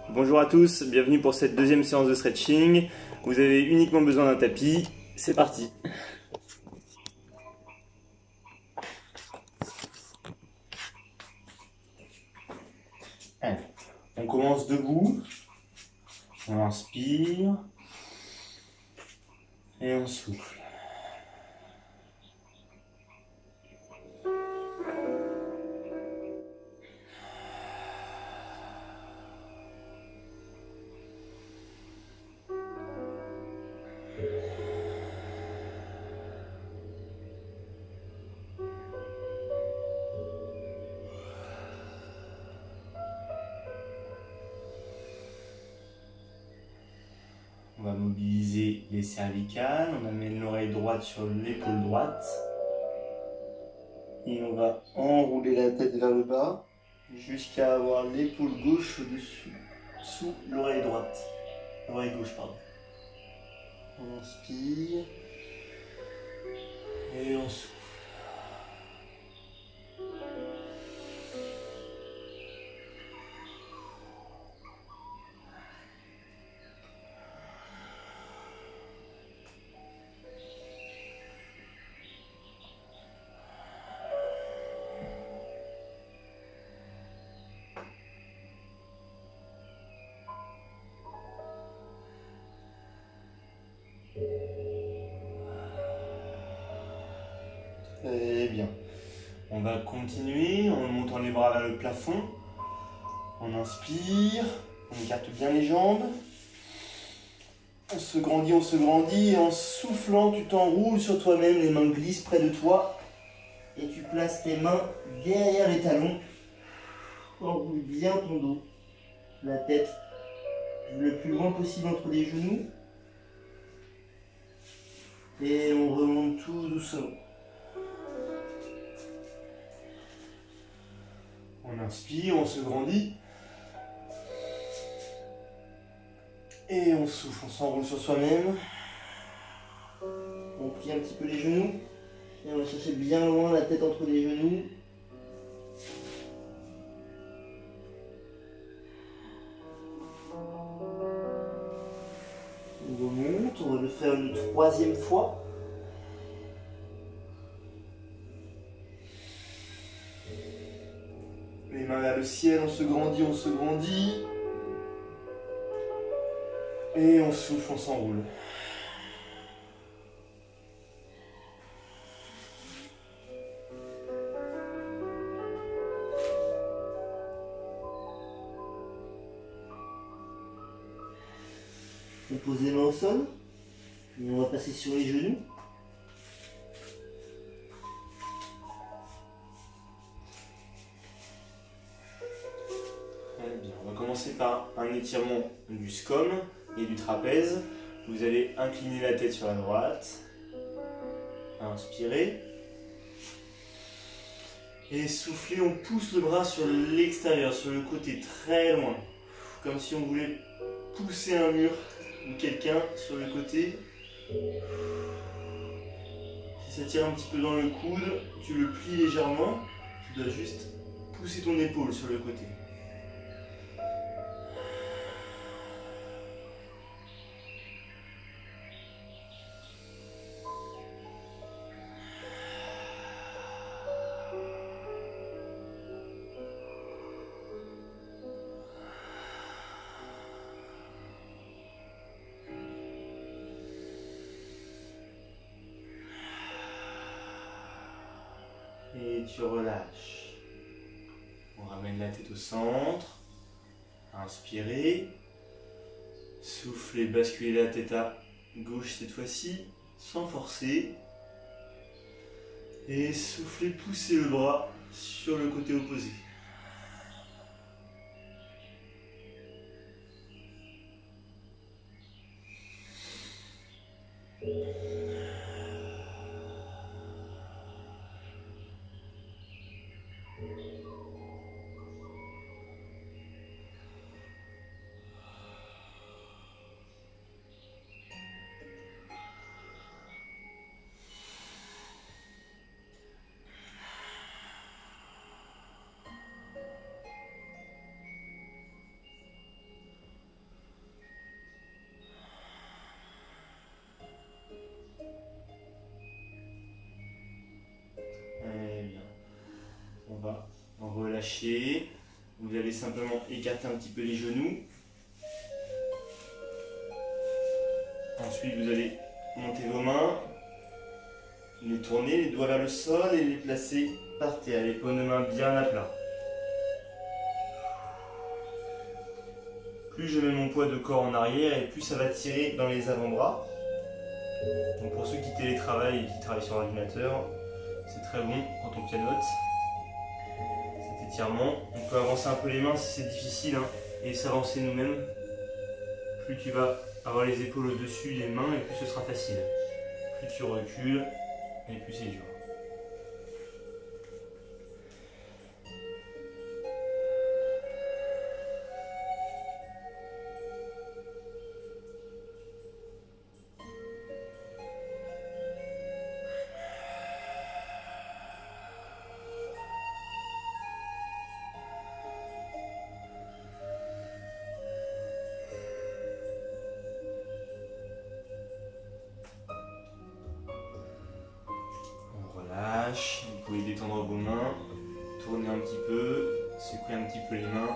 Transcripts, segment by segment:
Bonjour à tous, bienvenue pour cette deuxième séance de stretching. Vous avez uniquement besoin d'un tapis, c'est parti. Allez, on commence debout, on inspire et on souffle. On va mobiliser les cervicales, on amène l'oreille droite sur l'épaule droite. Et on va enrouler la tête vers le bas jusqu'à avoir l'épaule gauche au-dessus, sous l'oreille droite. L'oreille gauche, pardon. On inspire et on souffle. Très bien. On va continuer en montant les bras vers le plafond. On inspire, on écarte bien les jambes. On se grandit et en soufflant, tu t'enroules sur toi-même, les mains glissent près de toi. Et tu places tes mains derrière les talons. Enroule bien ton dos, la tête le plus loin possible entre les genoux. Et on remonte tout doucement. On inspire, on se grandit. Et on souffle, on s'enroule sur soi-même. On plie un petit peu les genoux. Et on va chercher bien loin la tête entre les genoux. On remonte, on va le faire une troisième fois. Les mains vers le ciel, on se grandit, on se grandit. Et on souffle, on s'enroule. On pose les mains au sol. Et on va passer sur les genoux. Très bien. On va commencer par un étirement du scom et du trapèze. Vous allez incliner la tête sur la droite. Inspirez. Et soufflez, on pousse le bras sur l'extérieur, sur le côté très loin. Comme si on voulait pousser un mur ou quelqu'un sur le côté. Si ça tire un petit peu dans le coude, tu le plies légèrement. Tu dois juste pousser ton épaule sur le côté. Et tu relâches. On ramène la tête au centre. Inspirez. Soufflez, basculez la tête à gauche cette fois-ci, sans forcer. Et soufflez, poussez le bras sur le côté opposé. relâcher. Vous allez simplement écarter un petit peu les genoux. Ensuite, vous allez monter vos mains, les tourner, les doigts vers le sol et les placer par terre, les paumes de main bien à plat. Plus je mets mon poids de corps en arrière et plus ça va tirer dans les avant-bras. Donc pour ceux qui télétravaillent et qui travaillent sur l'ordinateur, c'est très bon quand on pianote. Cet étirement, on peut avancer un peu les mains si c'est difficile et s'avancer nous-mêmes. Plus tu vas avoir les épaules au-dessus des mains et plus ce sera facile. Plus tu recules et plus c'est dur. Vous pouvez détendre vos mains, tourner un petit peu, secouer un petit peu les mains.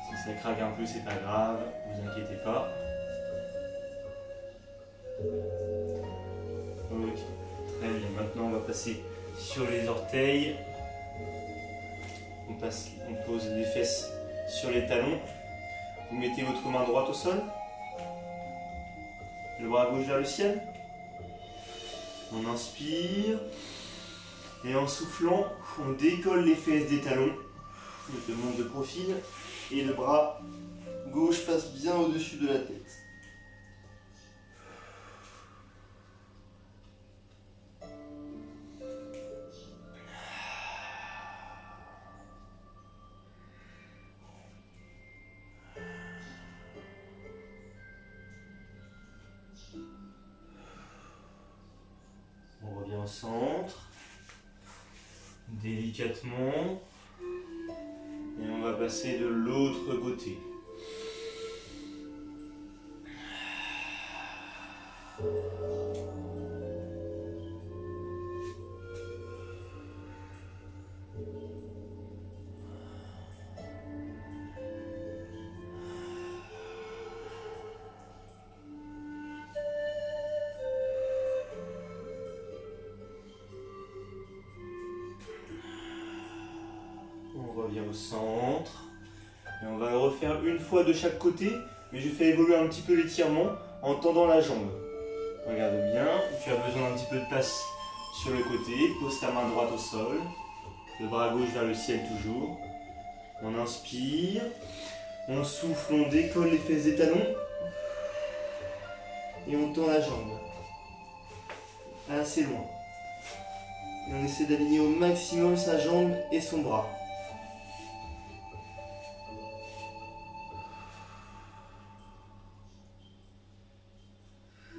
Si ça craque un peu, c'est pas grave, vous inquiétez pas. Ok, très bien. Maintenant, on va passer sur les orteils. On pose les fesses sur les talons. Vous mettez votre main droite au sol, le bras gauche vers le ciel. On inspire et en soufflant, on décolle les fesses des talons. Je te montre de profil et le bras gauche passe bien au-dessus de la tête. On revient au centre, délicatement, et on va passer de l'autre côté. On revient au centre et on va le refaire une fois de chaque côté, mais je fais évoluer un petit peu l'étirement en tendant la jambe. Regarde bien, tu as besoin d'un petit peu de place sur le côté, pose ta main droite au sol, le bras gauche vers le ciel toujours. On inspire, on souffle, on décolle les fesses des talons et on tend la jambe assez loin. Et on essaie d'aligner au maximum sa jambe et son bras.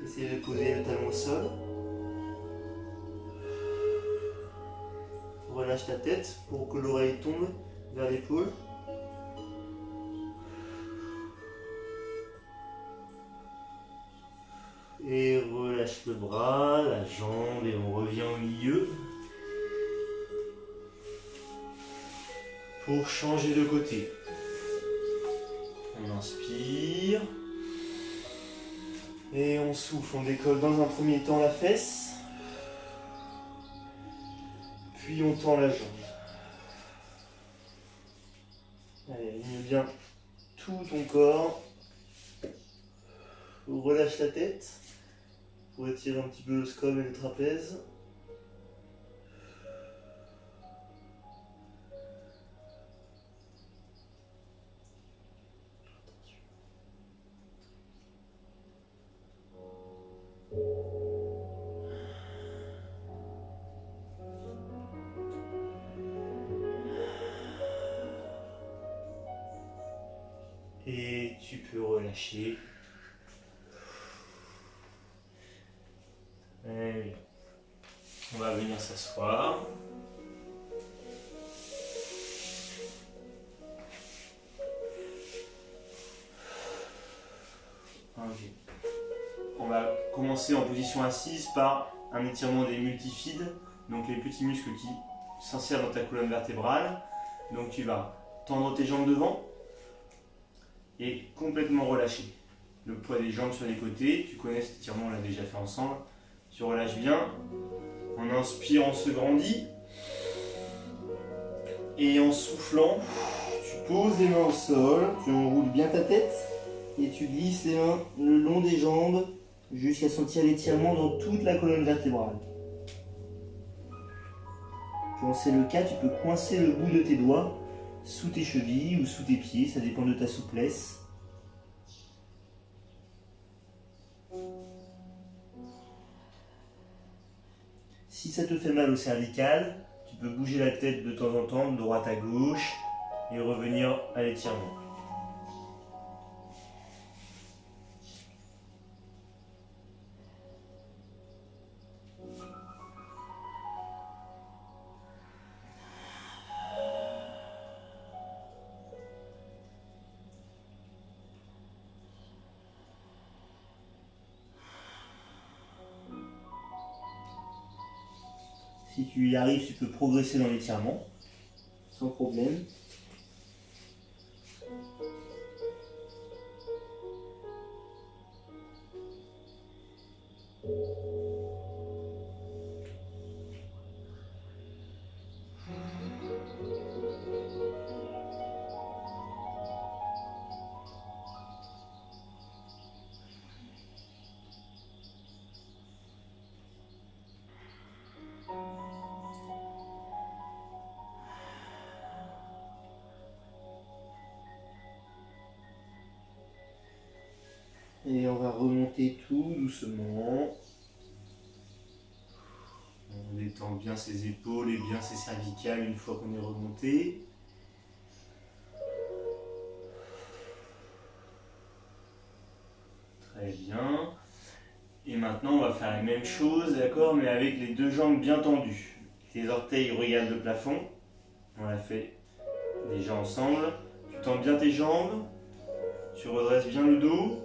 Essayez de poser le talon au sol. Relâche ta tête pour que l'oreille tombe vers l'épaule. Et relâche le bras, la jambe et on revient au milieu. Pour changer de côté. On inspire. Et on souffle, on décolle dans un premier temps la fesse. Puis on tend la jambe. Allez, aligne bien tout ton corps. Relâche la tête pour étirer un petit peu le scrotum et le trapèze. Et tu peux relâcher. Très bien. On va venir s'asseoir. Ok. On va commencer en position assise par un étirement des multifides, donc les petits muscles qui s'insère dans ta colonne vertébrale. Donc tu vas tendre tes jambes devant et complètement relâcher. Le poids des jambes sur les côtés, tu connais cet étirement, on l'a déjà fait ensemble. Tu relâches bien. En inspirant, on se grandit. Et en soufflant, tu poses les mains au sol, tu enroules bien ta tête et tu glisses les mains le long des jambes jusqu'à sentir l'étirement dans toute la colonne vertébrale. Quand c'est le cas, tu peux coincer le bout de tes doigts sous tes chevilles ou sous tes pieds, ça dépend de ta souplesse. Si ça te fait mal au cervical, tu peux bouger la tête de temps en temps, de droite à gauche, et revenir à l'étirement. Si tu y arrives, tu peux progresser dans l'étirement, sans problème. Et on va remonter tout doucement. On détend bien ses épaules et bien ses cervicales une fois qu'on est remonté. Très bien. Et maintenant, on va faire la même chose, d'accord, mais avec les deux jambes bien tendues. Tes orteils regardent le plafond. On l'a fait déjà ensemble. Tu tends bien tes jambes. Tu redresses bien le dos.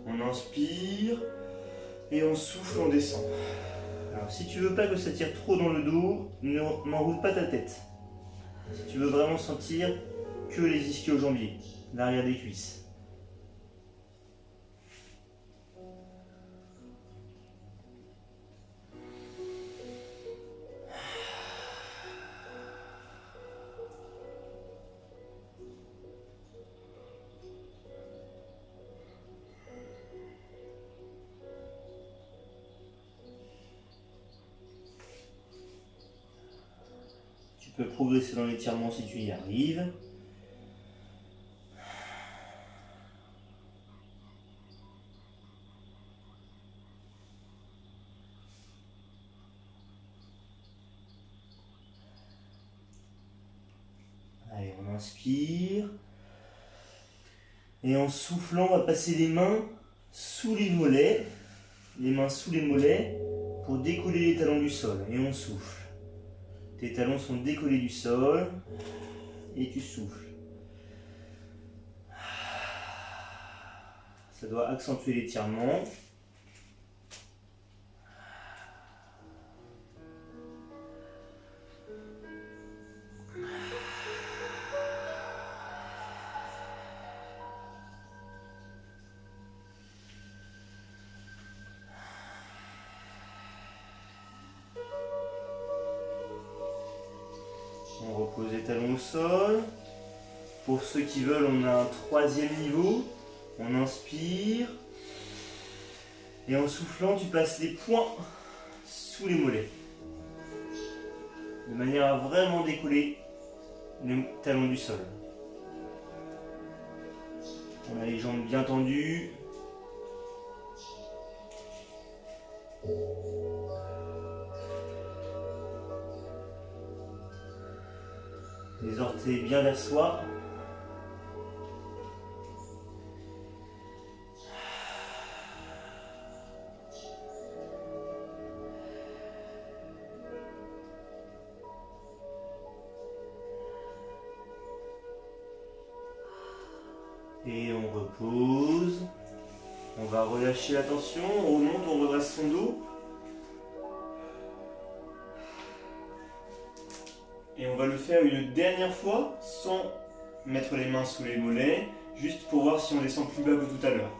On inspire et on souffle, on descend. Alors si tu veux pas que ça tire trop dans le dos, n'enroule pas ta tête. Si tu veux vraiment sentir que les ischio-jambiers, l'arrière des cuisses. Tu peux progresser dans l'étirement si tu y arrives. Allez, on inspire. Et en soufflant, on va passer les mains sous les mollets. Les mains sous les mollets pour décoller les talons du sol. Et on souffle. Tes talons sont décollés du sol et tu souffles. Ça doit accentuer l'étirement. On repose les talons au sol. Pour ceux qui veulent, on a un troisième niveau. On inspire. Et en soufflant, tu passes les poings sous les mollets. De manière à vraiment décoller les talons du sol. On a les jambes bien tendues. Les orteils bien vers soi. Et on repose. On va relâcher la tension. On remonte, on redresse son dos. Et on va le faire une dernière fois sans mettre les mains sous les mollets, juste pour voir si on descend plus bas que tout à l'heure.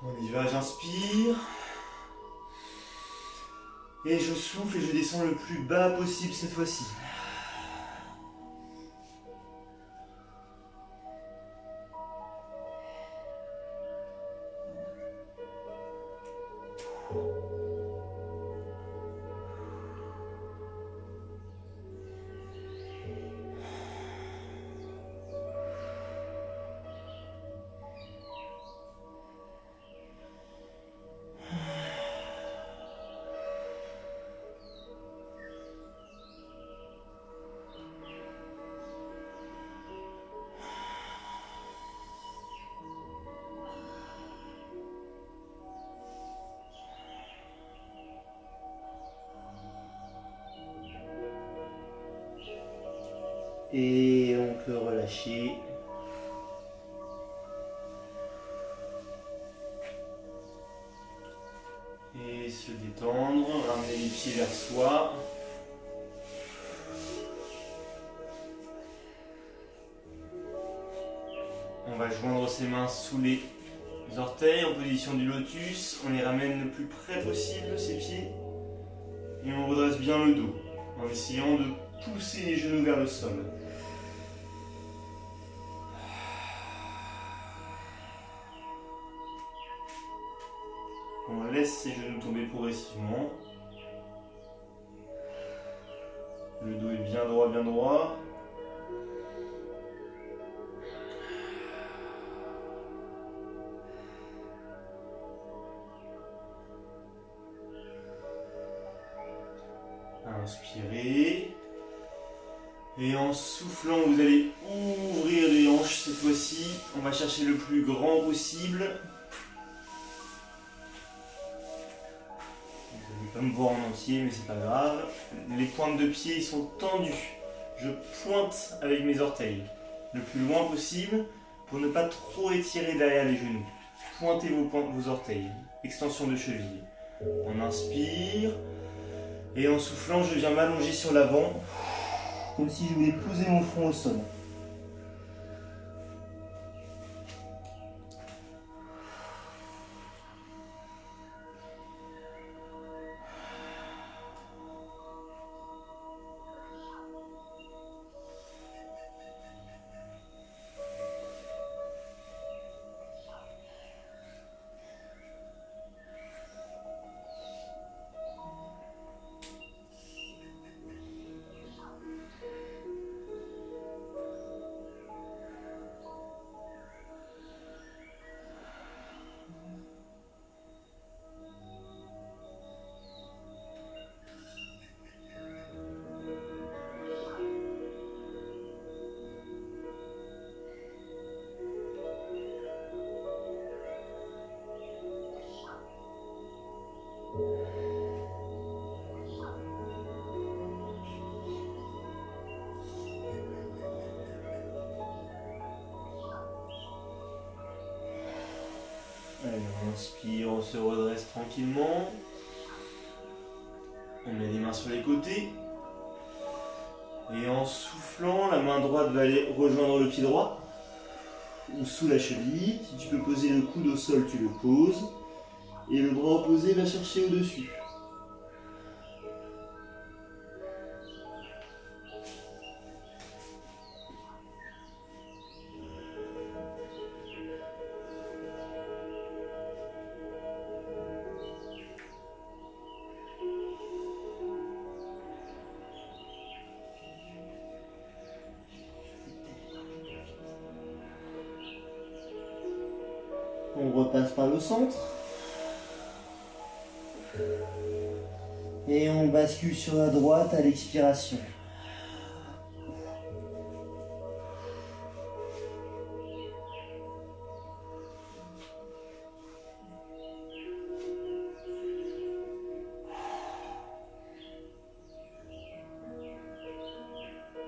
On y va, j'inspire. Et je souffle et je descends le plus bas possible cette fois-ci. Et on peut relâcher. Et se détendre, ramener les pieds vers soi. On va joindre ses mains sous les orteils en position du lotus. On les ramène le plus près possible, ses pieds. Et on redresse bien le dos, en essayant de pousser les genoux vers le sol. On laisse ses genoux tomber progressivement. Le dos est bien droit, bien droit. Inspirez. Et en soufflant, vous allez ouvrir les hanches cette fois-ci. On va chercher le plus grand possible. Vous n'allez pas me voir en entier, mais c'est pas grave. Les pointes de pied sont tendues. Je pointe avec mes orteils le plus loin possible pour ne pas trop étirer derrière les genoux. Pointez vos orteils. Extension de cheville. On inspire. Et en soufflant, je viens m'allonger sur l'avant. Comme si je voulais poser mon front au sol. Allez, on inspire, on se redresse tranquillement. On met les mains sur les côtés. Et en soufflant, la main droite va aller rejoindre le pied droit. Ou sous la cheville. Si tu peux poser le coude au sol, tu le poses. Et le bras opposé va chercher au-dessus. On repasse par le centre. Et on bascule sur la droite à l'expiration.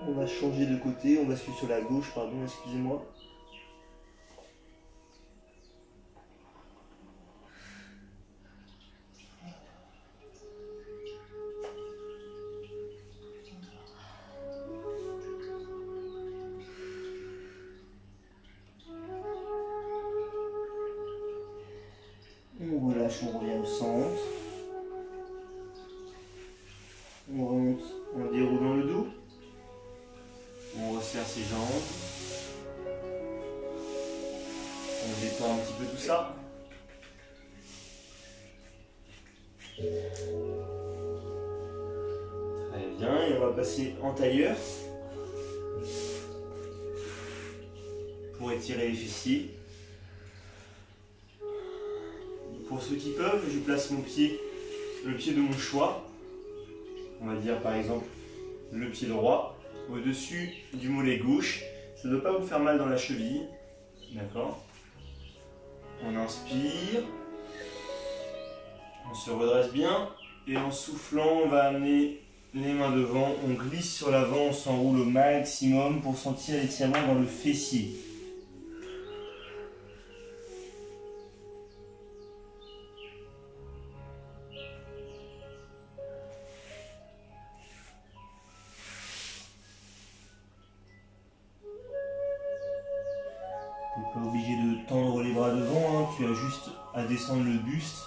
On va changer de côté, on bascule sur la gauche, pardon, excusez-moi. relâche, on revient au centre. On remonte en déroulant le dos. On resserre ses jambes. On détend un petit peu tout ça. Très bien, et on va passer en tailleur pour étirer les fessiers. Pour ceux qui peuvent, je place mon pied, le pied de mon choix. On va dire par exemple le pied droit au-dessus du mollet gauche. Ça ne doit pas vous faire mal dans la cheville. D'accord? On inspire. On se redresse bien. Et en soufflant, on va amener les mains devant. On glisse sur l'avant, on s'enroule au maximum pour sentir l'étirement dans le fessier. Tu n'es pas obligé de tendre les bras devant, hein. Tu as juste à descendre le buste.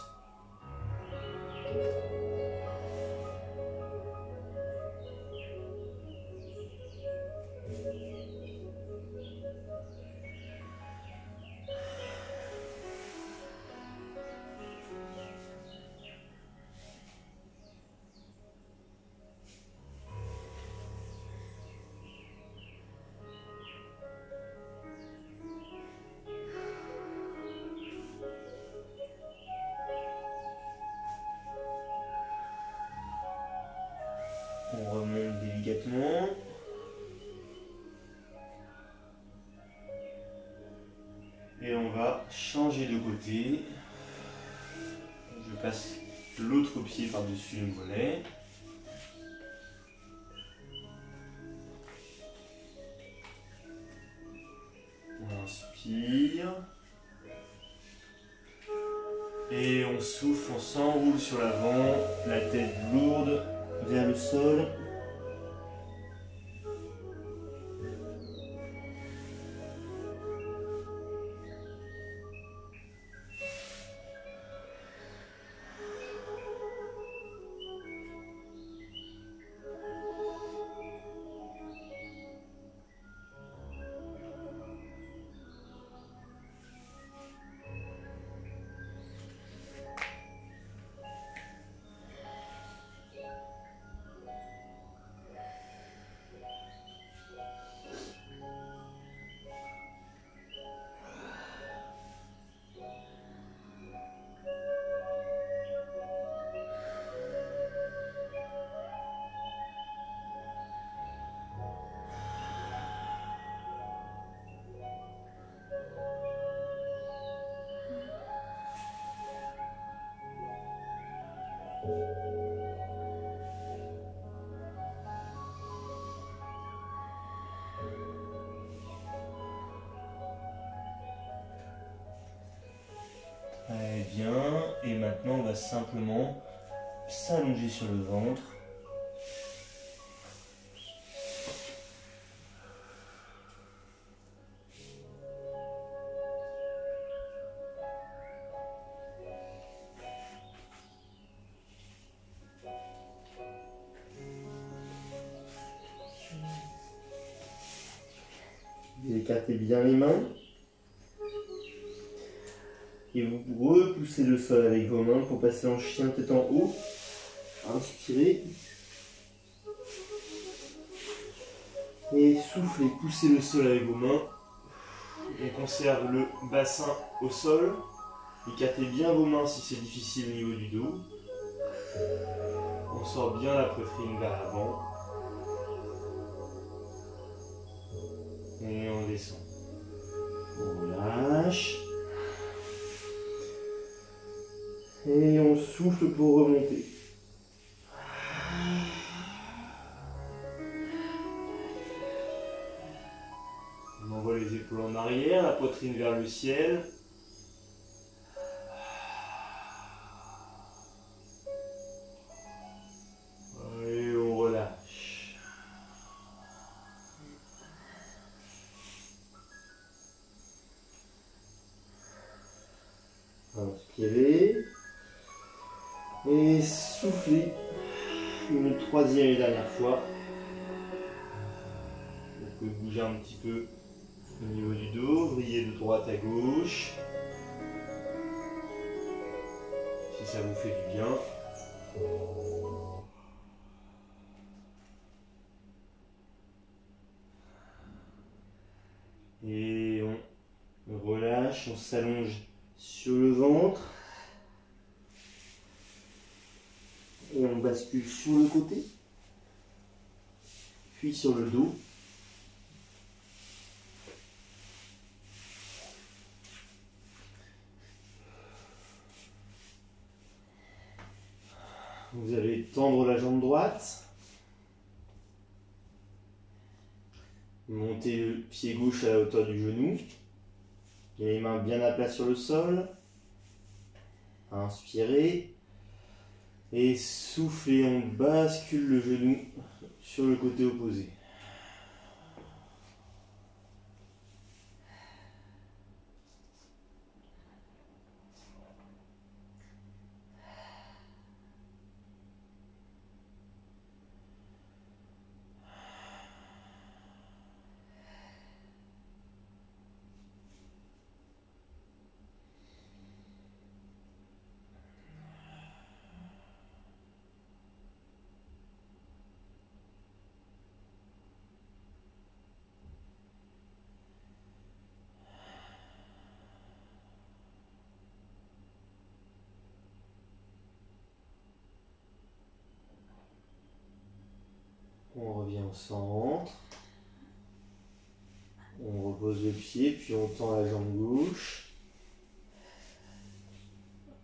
On remonte délicatement. Et on va changer de côté. Je passe l'autre pied par-dessus le mollet. On inspire. Et on souffle, on s'enroule sur l'avant, la tête lourde vers le sol. Très bien, et maintenant on va simplement s'allonger sur le ventre. Écartez bien les mains. Et vous repoussez le sol avec vos mains pour passer en chien tête en haut. Inspirez. Et soufflez, poussez le sol avec vos mains. On conserve le bassin au sol. Écartez bien vos mains si c'est difficile au niveau du dos. On sort bien la poitrine vers l'avant. Et on descend. On relâche. Et on souffle pour remonter. On envoie les épaules en arrière, la poitrine vers le ciel. Et on relâche. Inspirez. soufflez une troisième et dernière fois. Vous pouvez bouger un petit peu au niveau du dos, vriller de droite à gauche. Si ça vous fait du bien. Et on relâche, on s'allonge sur le ventre. Et on bascule sur le côté. Puis sur le dos. Vous allez tendre la jambe droite. Montez le pied gauche à la hauteur du genou. Les mains bien à plat sur le sol. Inspirez. Et soufflez, on bascule le genou sur le côté opposé. On revient au centre. On repose le pied, puis on tend la jambe gauche.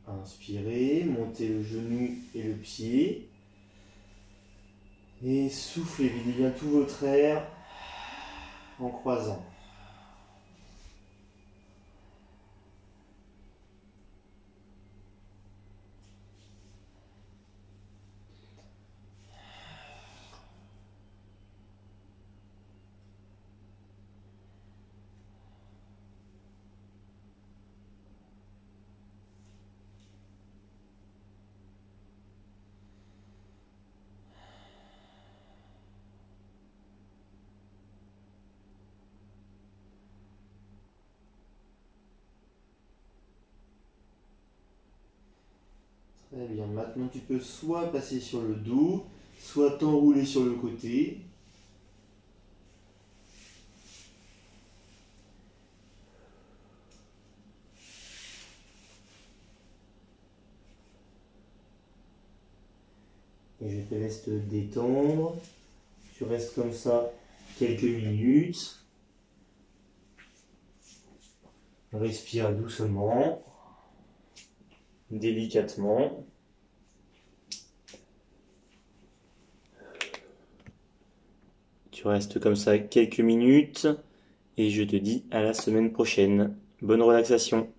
Inspirez, montez le genou et le pied. Et soufflez, videz bien tout votre air en croisant. Très bien, maintenant tu peux soit passer sur le dos, soit t'enrouler sur le côté. Et je te laisse te détendre. Tu restes comme ça quelques minutes. Respire doucement, délicatement. Tu restes comme ça quelques minutes et je te dis à la semaine prochaine. Bonne relaxation.